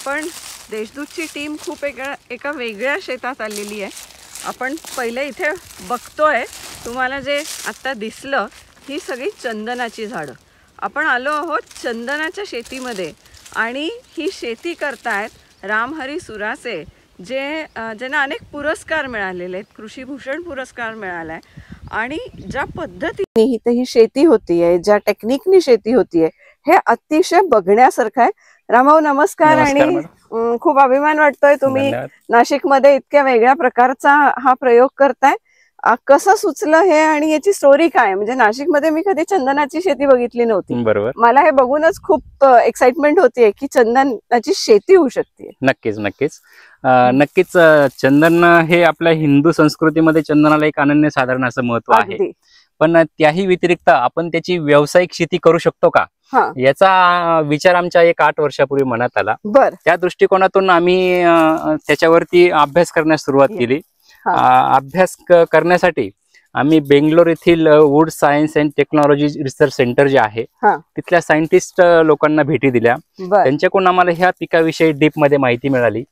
आपण देशदूतची टीम खूप एका वेगळ्या शेतात आलेली आहे. आपण पहिले इथे बघतोय, तुम्हाला जे आत्ता दिसलं ही सगळी चंदनाची झाडं. आपण आलो आहोत चंदनाच्या शेतीमध्ये आणि ही शेती करतायत रामहरी सुरासे, ज्यांना अनेक पुरस्कार मिळालेले आहेत. कृषीभूषण पुरस्कार मिळाला आहे. आणि ज्या पद्धतीने इथे ही शेती होतीये, ज्या टेक्निकनी शेती होतीये, हे अतिशय बघण्यासारखं आहे. रामभाऊ नमस्कार. आणि खूप अभिमान वाटतोय तुम्ही नाशिकमध्ये इतक्या वेगळ्या प्रकारचा हा प्रयोग करताय. कसं सुचलं हे आणि याची स्टोरी काय? म्हणजे नाशिकमध्ये मी कधी चंदनाची शेती बघितली नव्हती. बरोबर. मला हे बघूनच खूप एक्साइटमेंट होतीये की चंदनाची शेती होऊ शकते. नक्कीच नक्कीच नक्कीच. चंदन हे आपल्या हिंदू संस्कृतीमध्ये चंदनाला एक अनन्यसाधारण असं महत्व आहे. पण त्याही व्यतिरिक्त आपण त्याची व्यावसायिक शेती करू शकतो का, याचा विचार आमच्या 8 वर्षापूर्वी मनात आला. त्या दृष्टिकोनातून आम्ही त्याच्यावरती अभ्यास करण्यास सुरुवात केली. अभ्यास करण्यासाठी आम्ही बेंगलोर येथील wood science and technology research centre जे आहे तिथल्या सायंटिस्ट लोकांना भेटी दिल्या. त्यांच्याकडून आम्हाला ह्या पिकाविषयी डीप मध्ये माहिती मिळाली.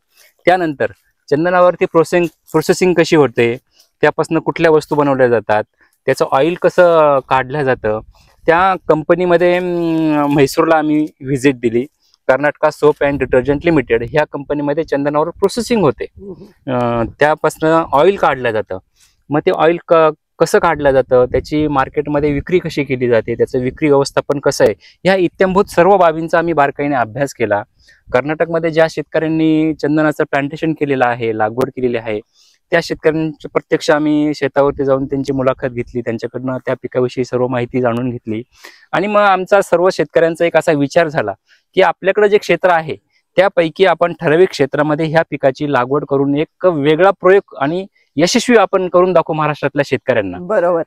त्यानंतर चंदनावरती प्रोसेसिंग कशी होते, त्यापासून कुठल्या वस्तू बनवल्या जातात, त्याचं ऑइल कसं काढलं जातं, त्या कंपनीमध्ये म्हैसूरला आम्ही व्हिजिट दिली. Karnataka soap and detergent limited ह्या कंपनीमध्ये चंदनावर प्रोसेसिंग होते. त्यापासून ऑइल काढलं जातं. मग ते ऑइल कसं काढलं जातं, त्याची मार्केटमध्ये विक्री कशी केली जाते, त्याचं विक्री व्यवस्थापन कसं आहे, ह्या इत्थंभूत सर्व बाबींचा आम्ही बारकाईने अभ्यास केला. कर्नाटकमध्ये ज्या शेतकऱ्यांनी चंदनाचं प्लांटेशन केलेलं आहे, लागवड केलेली आहे, त्या शेतकऱ्यांची प्रत्यक्ष आम्ही शेतावरती जाऊन त्यांची मुलाखत घेतली. त्यांच्याकडनं त्या पिकाविषयी सर्व माहिती जाणून घेतली. आणि मग आमचा सर्व शेतकऱ्यांचा एक असा विचार झाला की आपल्याकडे जे क्षेत्र आहे त्यापैकी आपण ठराविक क्षेत्रामध्ये ह्या पिकाची लागवड करून एक वेगळा प्रयोग आणि यशस्वी आपण करून दाखवू महाराष्ट्रातल्या शेतकऱ्यांना. बरोबर.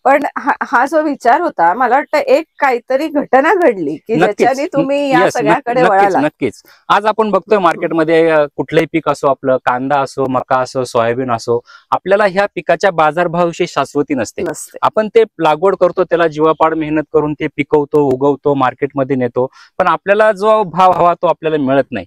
पण हा जो विचार होता, मला वाटतं एक काहीतरी घटना घडली की ज्याच्याने तुम्ही या सगळ्याकडे वळाला. नक्कीच. आज आपण बघतोय मार्केटमध्ये कुठलंही पीक असो, आपलं कांदा असो, मका असो, सोयाबीन असो, आपल्याला ह्या पिकाच्या बाजारभावाविषयी शाश्वती नसते. आपण ते लागवड करतो, त्याला जीवापाड मेहनत करून ते पिकवतो, उगवतो, मार्केटमध्ये नेतो, पण आपल्याला जो भाव हवा तो आपल्याला मिळत नाही.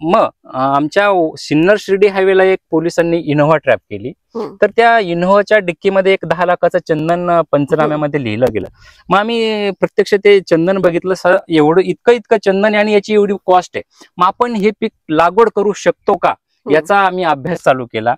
मग आमच्या सिन्नर शिर्डी हायवेला एक पोलिसांनी इनोव्हा ट्रॅप केली. तर त्या इनोव्हाच्या डिक्कीमध्ये एक 10 लाखाचं चंदन पंचनाम्यामध्ये लिहिलं गेलं. मग आम्ही प्रत्यक्ष ते चंदन बघितलं. एवढं इतकं चंदन आणि याची एवढी कॉस्ट आहे, मग आपण हे पीक लागवड करू शकतो का, याचा आम्ही अभ्यास चालू केला.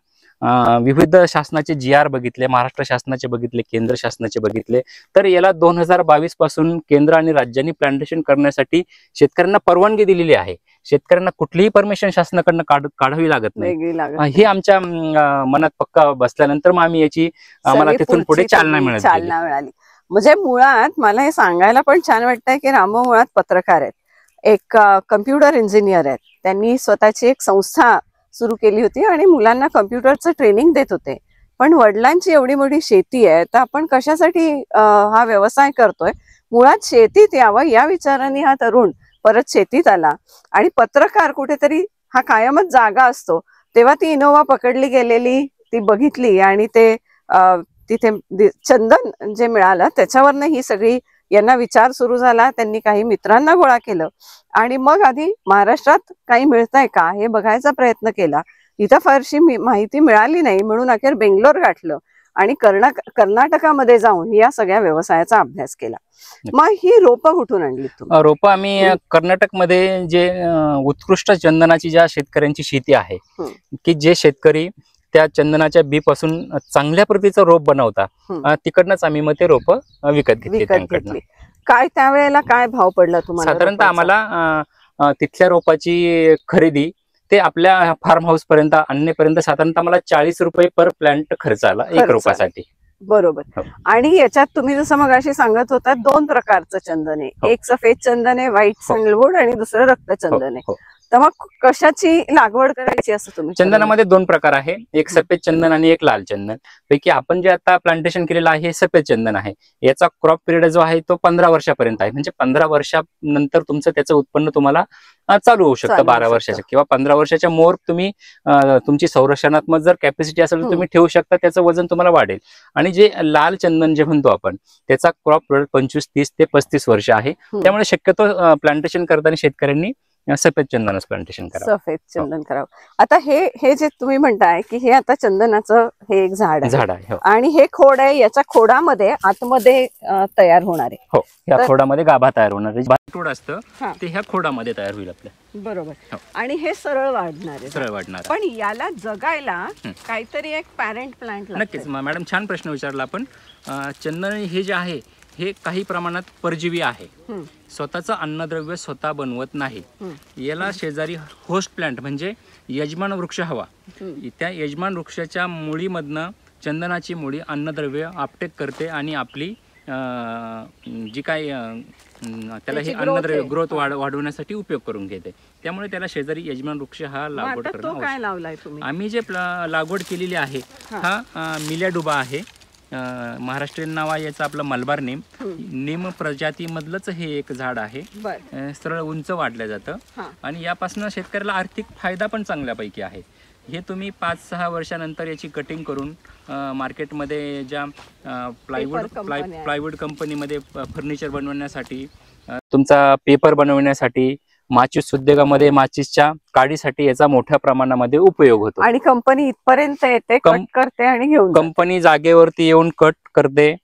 विविध शासनाचे GR बघितले, महाराष्ट्र शासनाचे बघितले, केंद्र शासनाचे बघितले. तर याला 2022 पासून केंद्र आणि राज्यांनी प्लांटेशन करण्यासाठी शेतकऱ्यांना परवानगी दिलेली आहे. शेतकऱ्यांना कुठलीही परमिशन शासनाकडनं काढावी लागत नाही. हे आमच्या मनात पक्का बसल्यानंतर मग आम्ही याची आम्हाला तिथून पुढे चालना मिळाली. म्हणजे मुळात मला हे सांगायला पण छान वाटतंय की रामभाऊ मुळात पत्रकार आहेत, एक कम्प्युटर इंजिनियर आहेत. त्यांनी स्वतःची एक संस्था सुरू केली होती आणि मुलांना कम्प्युटरचं ट्रेनिंग देत होते. पण वडिलांची एवढी मोठी शेती आहे, तर आपण कशासाठी हा व्यवसाय करतोय? मुळात शेतीत यावं या विचाराने हा तरुण परत शेतीत आला. आणि पत्रकार कुठेतरी हा कायमच जागा असतो, तेव्हा ती इनोव्हा पकडली गेलेली ती बघितली आणि ते तिथे चंदन जे मिळालं त्याच्यावरनं ही सगळी यांना विचार सुरू झाला. त्यांनी काही मित्रांना गोळा केलं आणि मग आधी महाराष्ट्रात काही मिळतंय का हे बघायचा प्रयत्न केला. इथं फारशी माहिती मिळाली नाही, म्हणून अखेर बेंगलोर गाठलं आणि कर्नाटकामध्ये जाऊन या सगळ्या व्यवसायाचा अभ्यास केला. मग ही रोपं कुठून आणली तुम्ही? रोपं आम्ही कर्नाटकमध्ये जे उत्कृष्ट चंदनाची ज्या शेतकऱ्यांची शेती आहे, की जे शेतकरी त्या चंदनाच्या बी पासून चांगल्या प्रतीचं रोप बनवता, तिकडनंच आम्ही मग ते रोप विकत घेतली. काय त्यावेळेला काय भाव पडला तुम्हाला? साधारणतः आम्हाला तिथल्या रोपाची खरेदी ते आपल्या फार्म हाऊस पर्यंत आणण्यापर्यंत साधारणतः मला 40 रुपये पर प्लांट खर्च आला एक रोपासाठी. बरोबर. आणि याच्यात तुम्ही जसं मग अशी सांगत होता 2 प्रकारचं चंदन आहे, एक सफेद चंदन आहे, व्हाईट सॅंडलवूड, आणि दुसरं रक्तचंदन आहे. तर मग कशाची लागवड करायची असं तुम्ही? चंदनामध्ये 2 प्रकार आहे, एक सफेद चंदन आणि एक लाल चंदन. पैकी आपण जे आता प्लांटेशन केलेलं आहे हे सफेद चंदन आहे. याचा क्रॉप पिरियड जो आहे तो 15 वर्षापर्यंत आहे. म्हणजे 15 वर्षानंतर तुमचं त्याचं उत्पन्न तुम्हाला चालू होऊ शकतं. 12 वर्षाच्या किंवा 15 वर्षाच्या मोर तुम्ही तुमची संरक्षणात्मक जर कॅपॅसिटी असेल तर तुम्ही ठेवू शकता, त्याचं वजन तुम्हाला वाढेल. आणि जे लाल चंदन जे म्हणतो आपण, त्याचा क्रॉप पिरियड 25, 30 ते 35 वर्ष आहे. त्यामुळे शक्यतो प्लांटेशन करताना शेतकऱ्यांनी सफेद चंदनच प्लांटेशन करावं. सफेद चंदन करावं. आता हे जे तुम्ही म्हणताय की हे आता चंदनाचं हे एक झाड आहे आणि हे खोड आहे, याच्या खोडामध्ये आतमध्ये तयार होणार आहे. हो, या खोडामध्ये गाभा तयार होणार आहे. खोड असतं ते ह्या खोडामध्ये तयार होईल आपल्या. बरोबर. आणि हे सरळ वाढणार आहे. सरळ वाढणार. पण याला जगायला काहीतरी एक पॅरेंट प्लांट लागतं. नक्कीच मॅडम, छान प्रश्न विचारला आपण. चंदन हे जे आहे हे काही प्रमाणात परजीवी आहे. स्वतःचं अन्नद्रव्य स्वतः बनवत नाही. याला शेजारी होस्ट प्लांट म्हणजे यजमान वृक्ष हवा. त्या यजमान वृक्षाच्या मुळीमधनं चंदनाची मुळी अन्नद्रव्य आपटेक करते आणि आपली जी काही त्याला हे अन्नद्रव्य ग्रोथ वाढवण्यासाठी उपयोग करून घेते. त्यामुळे त्याला शेजारी यजमान वृक्ष हा लागवड करणं. आम्ही जे लागवड केलेली आहे हा मिल्याडुबा आहे. महाराष्ट्रीयन नाव आहे याचं आपलं मलबार नीम प्रजातीमधलंच हे एक झाड आहे. सरळ उंच वाढलं जातं आणि यापासून शेतकऱ्याला आर्थिक फायदा पण चांगल्यापैकी आहे. हे तुम्ही 5-6 वर्षानंतर याची कटिंग करून मार्केटमध्ये ज्या प्लायवूड कंपनीमध्ये फर्निचर बनवण्यासाठी, तुमचा पेपर बनवण्यासाठी, माचीस उद्योगामध्ये माचीसच्या काडीसाठी याचा मोठ्या प्रमाणामध्ये उपयोग होतो. आणि कंपनी इथपर्यंत येते, कट करते आणि घेऊन कंपनी जागेवरती येऊन कट करते.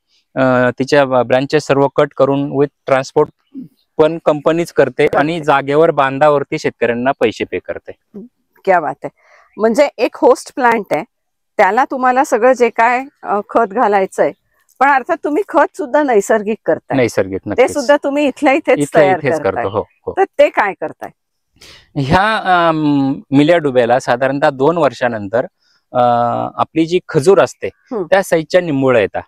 तिच्या ब्रँचेस सर्व कट करून विथ ट्रान्सपोर्ट पण कंपनीच करते आणि जागेवर बांधावरती शेतकऱ्यांना पैसे पे करते. क्या बात आहे. म्हणजे एक होस्ट प्लांट आहे, त्याला तुम्हाला सगळं जे काय खत घालायचंय, पण अर्थात तुम्ही खत सुद्धा नैसर्गिक करताय. नैसर्गिक ते सुद्धा तुम्ही इथल्या इथेच तयार करताय. तर ते काय करताय? ह्या मिल्याडुब्याला साधारणतः 2 वर्षानंतर आपली जी खजूर असते त्या साईजच्या निंबोळ्या येतात.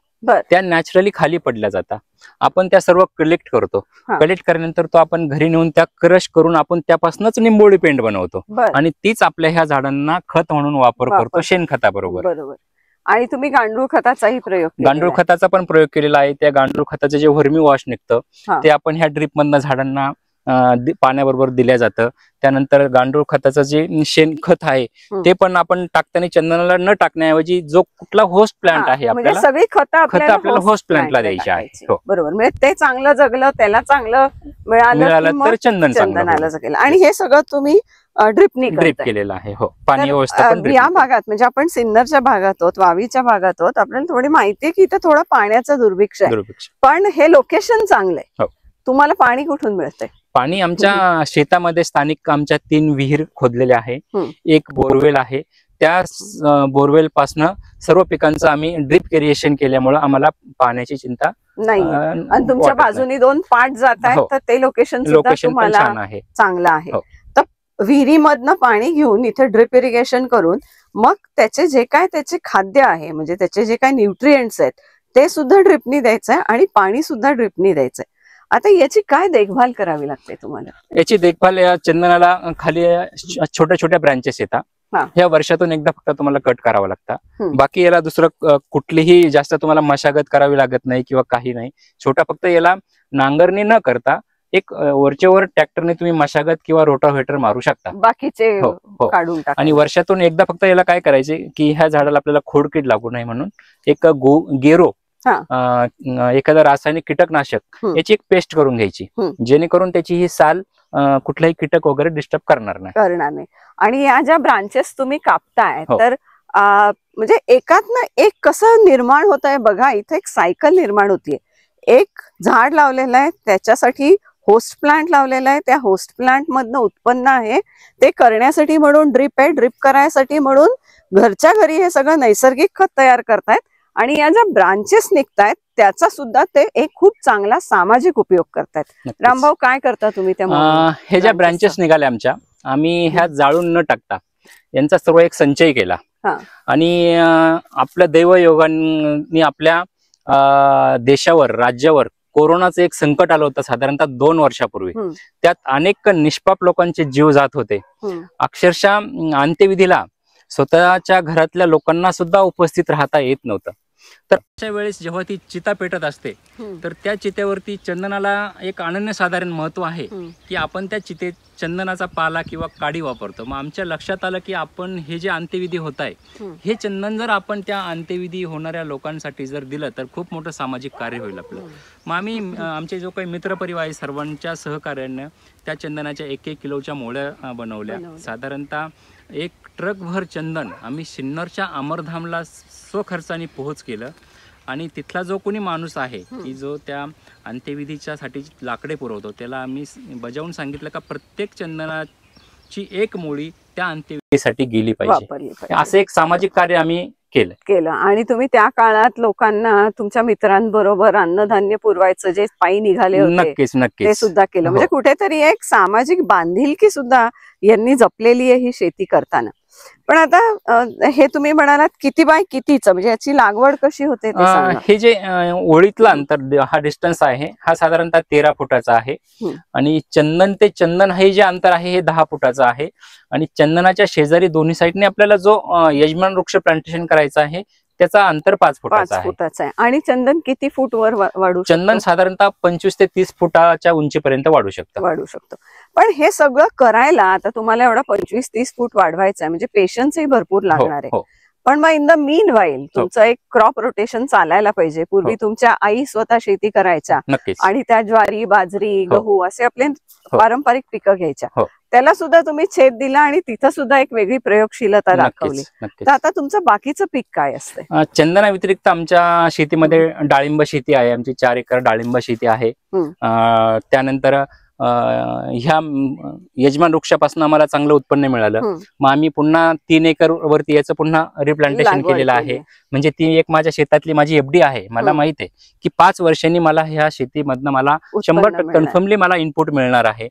त्या नॅचरली खाली पडल्या जातात. आपण त्या सर्व कलेक्ट करतो. कलेक्ट केल्यानंतर तो आपण घरी नेऊन त्या क्रश करून आपण त्यापासूनच निंबोळी पेंट बनवतो आणि तीच आपल्या ह्या झाडांना खत म्हणून वापर करतो, शेणखताबरोबर. बरोबर. आणि तुम्ही गांडूळ खताचाही प्रयोग गांडूळ खताचा पण प्रयोग केलेला आहे. त्या गांडूळ खताचं जे व्हर्मी वॉश निघतं ते आपण ह्या ड्रीप मधनं झाडांना पाण्याबरोबर दिल्या जातं. त्यानंतर गांडूळ खताचं जे शेणखत आहे ते पण आपण टाकताना चंदनाला न टाकण्याऐवजी जो कुठला होस्ट प्लांट आहे आपल्याला सगळी खतं आपल्याला होस्ट प्लांटला द्यायची आहे. बरोबर. म्हणजे ते चांगलं जगलं, त्याला चांगलं मिळालं तर चंदनाला जगेल. आणि हे सगळं तुम्ही ड्रिप केलेलं आहे. हो, पाणी व्यवस्था या भागात म्हणजे आपण सिन्नरच्या भागात आहोत, वावीच्या भागात आहोत, आपल्याला थोडी माहिती आहे की इथे थोडं पाण्याचं दुर्भिक्ष आहे. पण हे लोकेशन चांगलं आहे. तुम्हाला पाणी कुठून मिळतंय? पाणी आमच्या शेतामध्ये स्थानिक आमच्या 3 विहीर खोदलेले आहे. एक बोरवेल आहे. त्या बोरवेल पासनं सर्व पिकांचं आम्ही ड्रिप इरिगेशन केल्यामुळे आम्हाला पाण्याची चिंता नाही. आणि तुमच्या बाजूनी 2 पाट जात आहेत तर ते लोकेशन तुम्हाला चांगलं आहे. तर विहिरीमधनं पाणी घेऊन इथे ड्रिप इरिगेशन करून मग त्याचे जे काय त्याचे खाद्य आहे, म्हणजे त्याचे जे काय न्यूट्रिएंट्स आहेत ते सुद्धा ड्रिपनी द्यायचंय आणि पाणी सुद्धा ड्रिपनी द्यायचंय. आता याची काय देखभाल करावी लागते तुम्हाला? याची देखभाल या चंदनाला खाली छोट्या छोट्या ब्रांचेस येतात. ह्या वर्षातून एकदा फक्त तुम्हाला कट करावं लागतं. बाकी याला दुसरं कुठलीही जास्त तुम्हाला मशागत करावी लागत नाही किंवा काही नाही. छोटा फक्त याला नांगरणी न करता एक वरचेवर ट्रॅक्टरने तुम्ही मशागत किंवा रोटाव्हेटर मारू शकता. बाकीचे काढून टाका. आणि वर्षातून एकदा फक्त याला काय करायचे की ह्या झाडाला आपल्याला खोडकीड लागू नये म्हणून एक गेरो एखादा रासायनिक कीटकनाशक याची एक पेस्ट करून घ्यायची, जेणेकरून त्याची ही साल कुठलाही कीटक वगैरे डिस्टर्ब करणार नाही. आणि या ज्या ब्रांचेस तुम्ही कापताय तर म्हणजे एकातनं एक कसं निर्माण होत आहे बघा. इथे एक सायकल निर्माण होतीये. एक झाड लावलेलं आहे, त्याच्यासाठी होस्ट प्लांट लावलेला आहे, त्या होस्ट प्लांट मधनं उत्पन्न आहे, ते करण्यासाठी म्हणून ड्रिप आहे, ड्रिप करायसाठी म्हणून घरच्या घरी हे सगळं नैसर्गिक खत तयार करतायत. आणि या ज्या ब्रांचेस निघतायत त्याचा सुद्धा ते एक खूप चांगला सामाजिक उपयोग करतायत. रामभाऊ, काय करता तुम्ही त्या? हे ज्या ब्रांचेस निघाल्या आमच्या, आम्ही ह्या जाळून न टाकता यांचा सर्व एक संचय केला आणि आपल्या दैवयोगाने आपल्या देशावर, राज्यावर कोरोनाचं एक संकट आलं होतं साधारणतः 2 वर्षापूर्वी. त्यात अनेक निष्पाप लोकांचे जीव जात होते. अक्षरशः अंत्यविधीला स्वतःच्या घरातल्या लोकांना सुद्धा उपस्थित राहता येत नव्हतं. तर अशा वेळेस जेव्हा ती चिता पेटत असते तर त्या चितेवरती चंदनाला एक अनन्यसाधारण महत्व आहे की आपण त्या चितेच्या चंदनाचा पाला किंवा काडी वापरतो. मग आमच्या लक्षात आलं की आपण हे जे अंत्यविधी होत आहे हे चंदन जर आपण त्या अंत्यविधी होणाऱ्या लोकांसाठी जर दिलं तर खूप मोठं सामाजिक कार्य होईल आपलं. मग आम्ही आमचे जो काही मित्रपरिवार आहे सर्वांच्या सहकार्याने त्या चंदनाच्या 1-1 किलोच्या मोळ्या बनवल्या. साधारणतः 1 ट्रकभर चंदन आम्ही सिन्नरच्या अमरधामला स्वखर्चाने पोहोच केलं. आणि तिथला जो कोणी माणूस आहे की जो त्या अंत्यविधीच्या साठी लाकडे पुरवतो त्याला आम्ही बजावून सांगितलं का प्रत्येक चंदनाची 1 मोळी त्या अंत्यविधीसाठी गेली पाहिजे. असं एक सामाजिक कार्य आम्ही केलं. आणि तुम्ही त्या काळात लोकांना तुमच्या मित्रांबरोबर अन्नधान्य पुरवायचं जे पायी निघाले होते नक्कीच ते सुद्धा केलं. म्हणजे कुठेतरी एक सामाजिक बांधिलकी सुद्धा यांनी जपलेली आहे ही शेती करताना. पण आता हे तुम्ही म्हणालात किती बाय कितीचं, म्हणजे याची लागवड कशी होते ते सांगा. हे जे ओळीतलं अंतर हा डिस्टन्स आहे हा साधारणतः 13 फुटाचा आहे. आणि चंदन ते चंदन हे जे अंतर आहे हे 10 फुटाचं आहे. आणि चंदनाच्या शेजारी दोन्ही साईडने आपल्याला जो यजमान वृक्ष प्लांटेशन करायचा आहे त्याचा अंतर 5 फुटाचा आहे. आणि चंदन किती फूट वर वाढू? चंदन साधारणतः 25 ते 30 फुटाच्या उंचीपर्यंत वाढू शकतो. पण हे सगळं करायला आता तुम्हाला एवढा 25-30 फूट वाढवायचं आहे म्हणजे पेशन्सही भरपूर लागणार आहे. पण मग इन द मीन वाईल तुमचं एक क्रॉप रोटेशन चालायला पाहिजे. पूर्वी तुमच्या आई स्वतः शेती करायच्या आणि त्या ज्वारी, बाजरी, गहू असे आपले पारंपरिक पिकं घ्यायच्या. त्याला सुद्धा तुम्ही छेद दिला आणि तिथं सुद्धा एक वेगळी प्रयोगशीलता दाखवली. तर आता तुमचं बाकीचं पीक काय असतं? चंदना व्यतिरिक्त आमच्या शेतीमध्ये डाळिंब शेती आहे. आमची 4 एकर डाळिंब शेती आहे. त्यानंतर ह्या यजमान वृक्षापासून आम्हाला चांगलं उत्पन्न मिळालं. मग आम्ही पुन्हा 3 एकर वरती याचं पुन्हा रिप्लांटेशन केलेलं आहे. म्हणजे ती एक माझ्या शेतातली माझी एफडी आहे. मला माहित आहे की 5 वर्षांनी मला ह्या शेतीमधनं मला 100% कन्फर्मली मला इनपुट मिळणार आहे.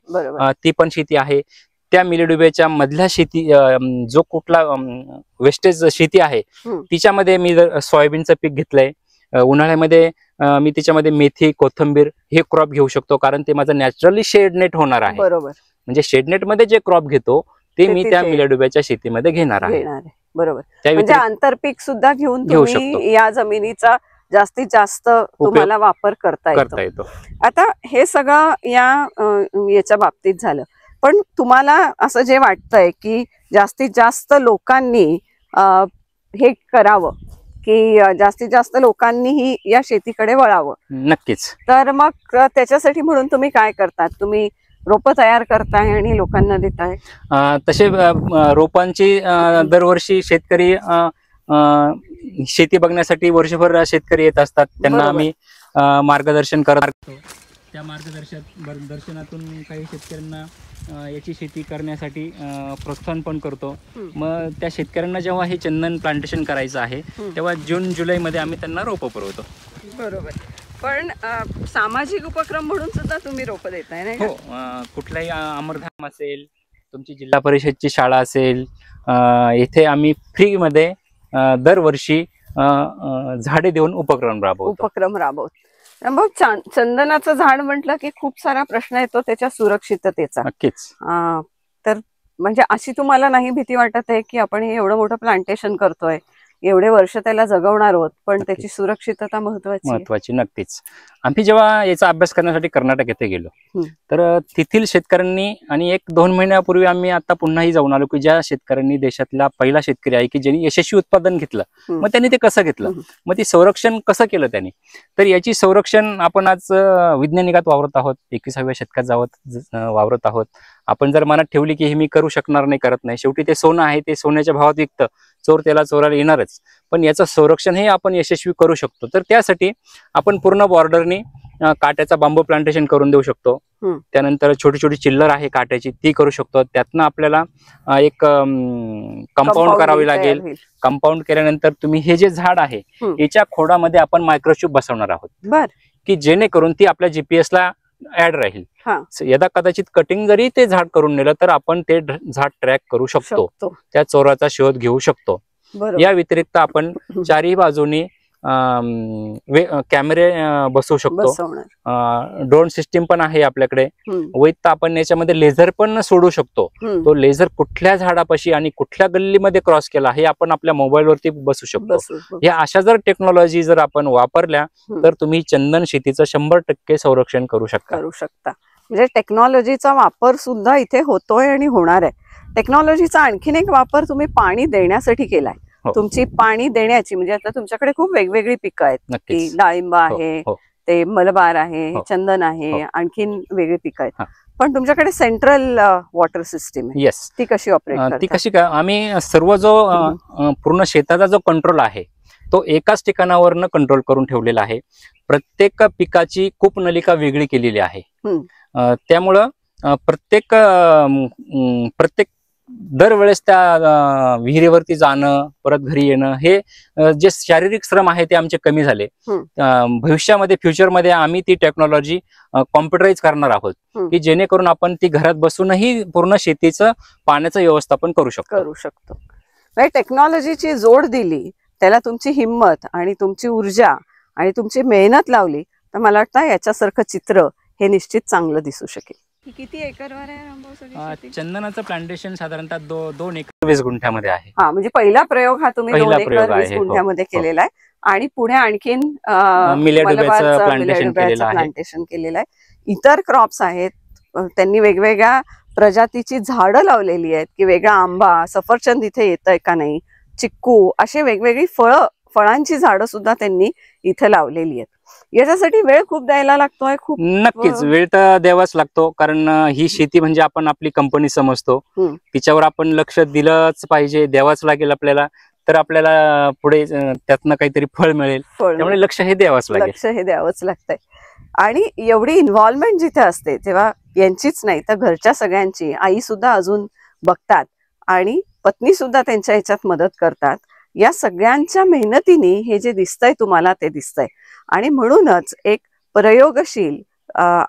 ती पण शेती आहे. त्या मिलीडुबेच्या मधल्या शेती जो कुठला वेस्टेज शेती आहे तिच्यामध्ये मी सोयाबीनचं पीक घेतलंय. उन्हाळ्यामध्ये मी त्याच्यामध्ये मेथी, कोथिंबीर हे क्रॉप घेऊ शकतो कारण ते माझं नॅचरली शेडनेट होणार आहे. म्हणजे शेडनेट मध्ये जे क्रॉप घेतो ते मी त्या मिलीडुब्याच्या शेतीमध्ये घेणार आहे. म्हणजे आंतरपीक सुद्धा घेऊ शकतो. या जमिनीचा जास्तीत जास्त तुम्हाला वापर करता येतो. आता हे सगळं याच्या बाबतीत झालं. पण तुम्हाला असं जे वाटतंय की जास्तीत जास्त लोकांनी हे करावं की जास्तीत जास्त लोकांनीही या शेतीकडे वळावं? नक्कीच. तर मग त्याच्यासाठी म्हणून तुम्ही काय करतात? तुम्ही रोपं तयार करताय आणि लोकांना देताय? तसे रोपांची दरवर्षी शेतकरी शेती बघण्यासाठी वर्षभर शेतकरी येत असतात. त्यांना आम्ही मार्गदर्शन करतो. त्या मार्गदर्शनातून काही शेतकऱ्यांना याची शेती करण्यासाठी प्रोत्साहन पण करतो. मग त्या शेतकऱ्यांना जेव्हा हे चंदन प्लांटेशन करायचं आहे तेव्हा जून-जुलै मध्ये आम्ही त्यांना रोपं पुरवतो. बरोबर. पण सामाजिक उपक्रम म्हणून सुद्धा तुम्ही रोपं देताय ना? हो. कुठलाही अमरधाम असेल, तुमची जिल्हा परिषदची शाळा असेल, इथे आम्ही फ्री मध्ये दरवर्षी झाडे देऊन उपक्रम राबवतो. मग चंदनाचं झाड म्हटलं की खूप सारा प्रश्न येतो त्याच्या सुरक्षिततेचा. नक्कीच. तर म्हणजे अशी तुम्हाला नाही भीती वाटत आहे की आपण हे एवढं मोठं प्लांटेशन करतोय, एवढे वर्ष त्याला जगवणार आहोत, पण त्याची सुरक्षितता महत्वाची? नक्कीच. आम्ही जेव्हा याचा अभ्यास करण्यासाठी कर्नाटक येथे गेलो तर तेथील शेतकऱ्यांनी आणि 1-2 महिन्यापूर्वी आम्ही आता पुन्हाही जाऊन आलो की ज्या शेतकऱ्यांनी देशातला पहिला शेतकरी आहे की ज्यांनी यशस्वी उत्पादन घेतलं. मग त्यांनी ते कसं घेतलं, मग ते संरक्षण कसं केलं त्यांनी. तर याची संरक्षण आपण आज वैज्ञानिकात वावरत आहोत, 21व्या शतकात वावरत आहोत. आपण जर मनात ठेवली की हे मी करू शकणार नाही, करत नाही, शेवटी ते सोनं आहे, ते सोन्याच्या भावात विकतं, चोर त्याला चोरायला येणारच. पण याचं संरक्षण हे आपण यशस्वी करू शकतो. तर त्यासाठी आपण पूर्ण बॉर्डरनी काट्याचा बांबू प्लांटेशन करून देऊ शकतो. त्यानंतर छोटी छोटी चिल्लर आहे काट्याची ती करू शकतो. त्यातनं आपल्याला एक कंपाऊंड करावी लागेल. कंपाऊंड केल्यानंतर तुम्ही हे जे झाड आहे याच्या खोडामध्ये आपण मायक्रोचिप बसवणार आहोत की जेणेकरून ती आपल्या GPS ला ऍड राहील. यदा कदाचित कटिंग जरी ते झाड करून नेलं तर आपण ते झाड ट्रॅक करू शकतो, त्या चोराचा शोध घेऊ शकतो. या व्यतिरिक्त आपण चारही बाजूनी कॅमेरे बसवू शकतो. ड्रोन सिस्टीम पण आहे आपल्याकडे. वैत आपण याच्यामध्ये लेझर पण सोडू शकतो. तो लेझर कुठल्या झाडापाशी आणि कुठल्या गल्लीमध्ये क्रॉस केला हे आपण आपल्या मोबाईल वरती बसू शकतो. या अशा जर टेक्नॉलॉजी जर आपण वापरल्या तर तुम्ही चंदन शेतीचं 100% संरक्षण करू शकता. म्हणजे टेक्नॉलॉजीचा वापर सुद्धा इथे होतोय आणि होणार आहे. टेक्नॉलॉजीचा आणखीन एक वापर तुम्ही पाणी देण्यासाठी केलाय. तुमची पाणी देण्याची म्हणजे आता तुमच्याकडे खूप वेगवेगळी पिकं आहेत की डाळिंब आहे, ते मलबार आहे, चंदन आहे, आणखीन वेगळी पिकं आहेत. पण तुमच्याकडे सेंट्रल वॉटर सिस्टीम आहे. येस. ती कशी ऑपरेट करता? ती कशी का आम्ही सर्व जो पूर्ण शेताचा जो कंट्रोल आहे तो एकाच ठिकाणावरनं कंट्रोल करून ठेवलेला आहे. प्रत्येक पिकाची कूपनलिका वेगळी केलेली आहे. त्यामुळं प्रत्येक दरवेळेस त्या विहिरीवरती जाणं परत घरी येणं हे जे शारीरिक श्रम आहे ते आमचे कमी झाले. भविष्यामध्ये फ्युचरमध्ये आम्ही ती टेक्नॉलॉजी कॉम्प्युटराइज करणार आहोत की जेणेकरून आपण ती घरात बसूनही पूर्ण शेतीचं पाण्याचं व्यवस्थापन करू शकतो. टेक्नॉलॉजीची जोड दिली, त्याला तुमची हिंमत आणि तुमची ऊर्जा आणि तुमची मेहनत लावली तर मला वाटतं याच्यासारखं चित्र हे निश्चित चांगलं दिसू शकेल. किती एकरवर आहे चंदनाचं प्लांटेशन? साधारणतः 2 एकर 20 गुंठ्यामध्ये आहे. हा, म्हणजे पहिला प्रयोग हा तुम्ही 2 एकर 20 गुंठ्यामध्ये केलेला आहे आणि पुढे आणखीन प्लांटेशन केलेलं आहे. इतर क्रॉप्स आहेत, त्यांनी वेगवेगळ्या प्रजातीची झाडं लावलेली आहेत की वेगळा आंबा, सफरचंद इथे येतंय का नाही, चिक्कू, असे वेगवेगळी फळांची झाडं सुद्धा त्यांनी इथे लावलेली आहेत. याच्यासाठी वेळ खूप द्यायला लागतोय. खूप नक्कीच वेळ तर द्यावाच लागतो, कारण ही शेती म्हणजे आपण आपली कंपनी समजतो. तिच्यावर आपण लक्ष दिलंच पाहिजे, द्यावाच लागेल आपल्याला, तर आपल्याला पुढे त्यातनं काहीतरी फळ मिळेल. त्यामुळे लक्ष हे द्यावंच लागतंय. आणि एवढी इन्व्हॉल्वमेंट जिथे असते तेव्हा यांचीच नाही तर घरच्या सगळ्यांची, आई सुद्धा अजून बघतात आणि पत्नी सुद्धा त्यांच्या ह्याच्यात मदत करतात. या सगळ्यांच्या मेहनतीने हे जे दिसतंय तुम्हाला ते दिसतंय. आणि म्हणूनच एक प्रयोगशील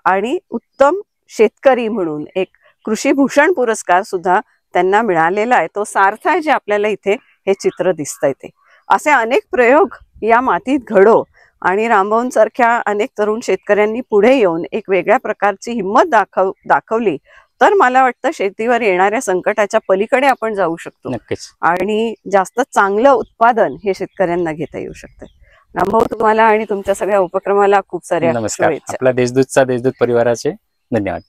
आणि उत्तम शेतकरी म्हणून एक कृषी भूषण पुरस्कार सुद्धा त्यांना मिळालेला आहे. तो सार्थ आहे जे आपल्याला इथे हे चित्र दिसतंय ते. असे अनेक प्रयोग या मातीत घडो आणि रामभाऊंसारख्या अनेक तरुण शेतकऱ्यांनी पुढे येऊन एक वेगळ्या प्रकारची हिंमत दाखवली तर मला वाटतं शेतीवर येणाऱ्या संकटाच्या पलीकडे आपण जाऊ शकतो. नक्कीच. आणि जास्त चांगलं उत्पादन हे शेतकऱ्यांना घेता येऊ शकतं. रामभाऊ, तुम्हाला आणि तुमच्या सगळ्या उपक्रमाला खूप साऱ्या नमस्कार. आपल्या देशदूत परिवाराचे धन्यवाद.